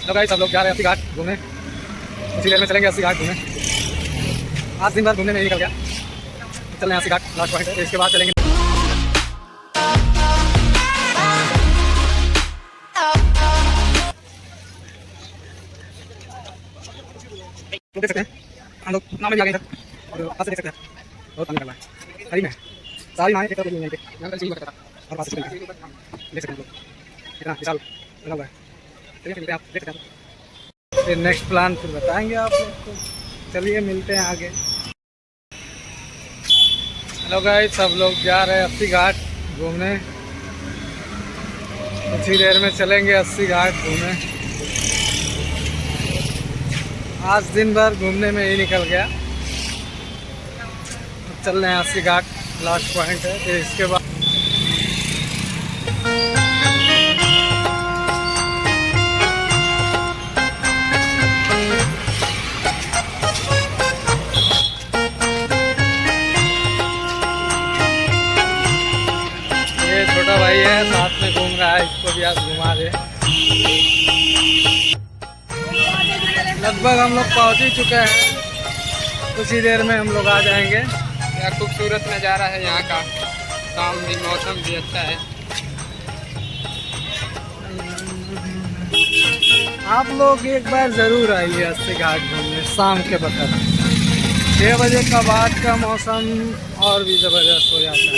तो गाइस सब लोग जा रहे हैं अस्सी घाट घूमने। उसी देर में चलेंगे अस्सी घाट घूमने। आज दिन भर घूमने में ही निकल गया। चल रहे हैं अस्सी घाट, लास्ट पॉइंट है, इसके बाद चलेंगे। देख सकते हैं हम लोग नाव में भी आ गए इधर और पास से देख सकते हैं बहुत पानी निकल रहा है। सही में सारी नावें एक तरफ लगी हुई हैं यहाँ पे सीढ़ी पर और पास से देख सकते हैं हम लोग कितना विशाल बना हुआ है। चलिए मिलते हैं, आप देख सकते हैं। फिर नेक्स्ट प्लान फिर बताएंगे आप लोग को। चलिए मिलते हैं आगे। हेलो गाइस, सब लोग जा रहे हैं अस्सी घाट घूमने। कुछ ही देर में चलेंगे अस्सी घाट घूमने। आज दिन भर घूमने में ही निकल गया। अब चल रहे हैं अस्सी घाट, लास्ट पॉइंट है। फिर इसके बाद ये छोटा भाई है साथ में घूम रहा है, इसको भी आज घुमा दे। लगभग हम लोग पहुंच ही चुके हैं। कुछ ही देर में हम लोग आ जाएंगे। क्या खूबसूरत नज़ारा है यहाँ का। शाम भी मौसम भी अच्छा है। आप लोग एक बार ज़रूर आइए अस्सी घाट घूमने शाम के वक्त। 6 बजे का बाद का मौसम और भी ज़बरदस्त हो जाता है।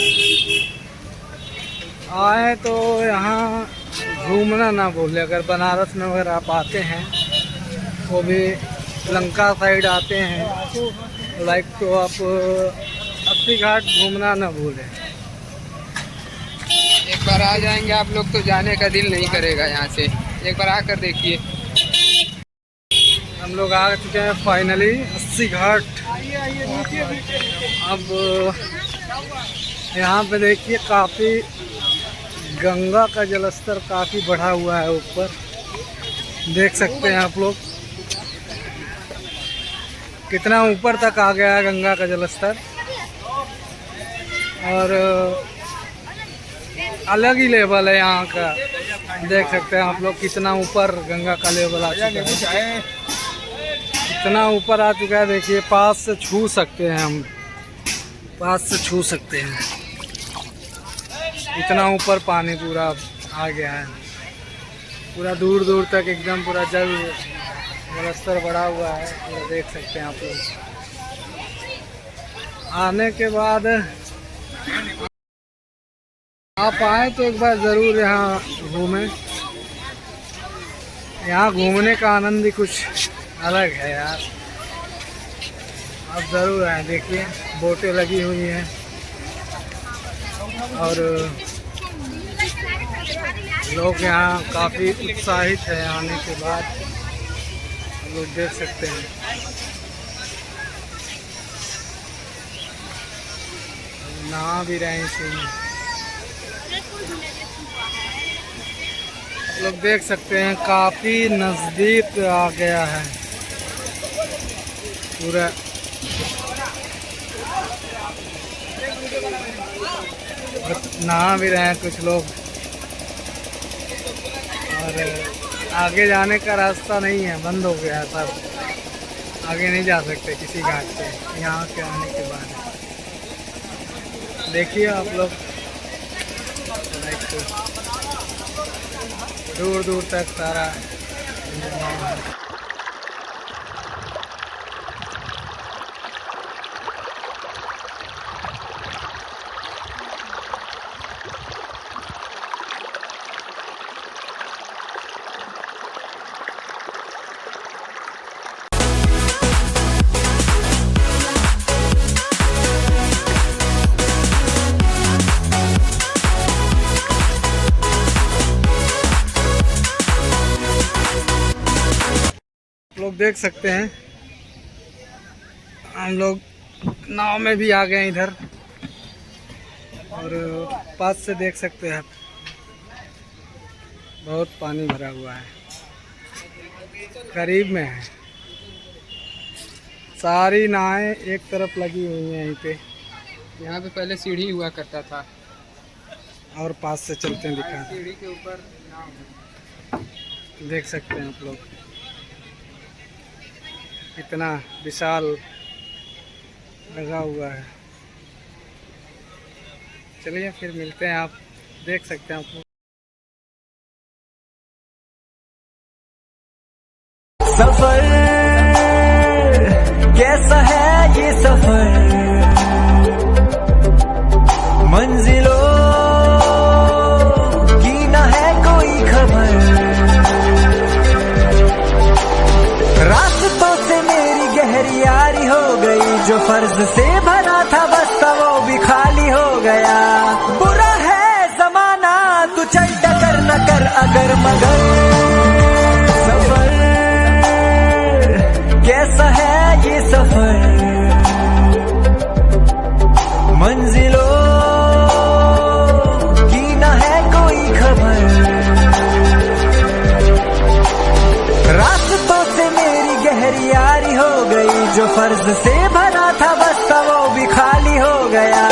आए तो यहाँ घूमना ना भूलें। अगर बनारस में अगर आप आते हैं, वो भी लंका साइड आते हैं लाइक, तो आप अस्सी घाट घूमना ना भूलें। एक बार आ जाएंगे आप लोग तो जाने का दिल नहीं करेगा यहाँ से। एक बार आकर देखिए। हम लोग आ चुके हैं फाइनली अस्सी घाट। अब यहाँ पे देखिए काफ़ी गंगा का जलस्तर काफ़ी बढ़ा हुआ है ऊपर, देख सकते हैं आप लोग कितना ऊपर तक आ गया है गंगा का जलस्तर। और अलग ही लेवल है यहाँ का, देख सकते हैं आप लोग कितना ऊपर गंगा का लेवल आ चुका है। इतना ऊपर आ चुका है, देखिए पास से छू सकते हैं हम, पास से छू सकते हैं। इतना ऊपर पानी पूरा आ गया है, पूरा दूर दूर तक एकदम पूरा जलस्तर बढ़ा हुआ है, पूरा देख सकते हैं आप लोग। आने के बाद आप आए तो एक बार ज़रूर यहाँ घूमें। यहाँ घूमने का आनंद ही कुछ अलग है यार। आप ज़रूर आए, देखिए बोटें लगी हुई हैं और लोग यहाँ काफ़ी उत्साहित है आने के बाद। लोग देख सकते हैं नहा भी रहे हैं इसमें। आप लोग देख सकते हैं काफ़ी नज़दीक आ गया है पूरा। नहा भी रहे हैं कुछ लोग। और आगे जाने का रास्ता नहीं है, बंद हो गया है सब। आगे नहीं जा सकते किसी घाट पे यहाँ के आने के बाद। देखिए आप लोग दूर दूर तक सारा लोग देख सकते हैं। हम लोग नाव में भी आ गए इधर और पास से देख सकते हैं आप, बहुत पानी भरा हुआ है, करीब में है। सारी नावें एक तरफ लगी हुई हैं यहीं पे। यहाँ पे पहले सीढ़ी हुआ करता था और पास से चलते हैं दिखा। सीढ़ी के ऊपर नाव है। देख सकते हैं आप लोग, इतना विशाल लगा हुआ है। चलिए फिर मिलते हैं, आप देख सकते हैं आप लोग। सफर कैसा है ये सफर, मंजिलों की न है कोई खबर, रास्तों से मेरी गहरी यारी हो गई, जो फर्ज से भरा था बस वो भी खाली हो गया। बुरा है जमाना तू चल टकर न कर अगर मगर, सफर कैसा है ये सफर, मंजिलों की न है कोई खबर, रास्तों से मेरी गहरी यारी हो गई, जो फर्ज से भरा था बस वो भी खाली हो गया।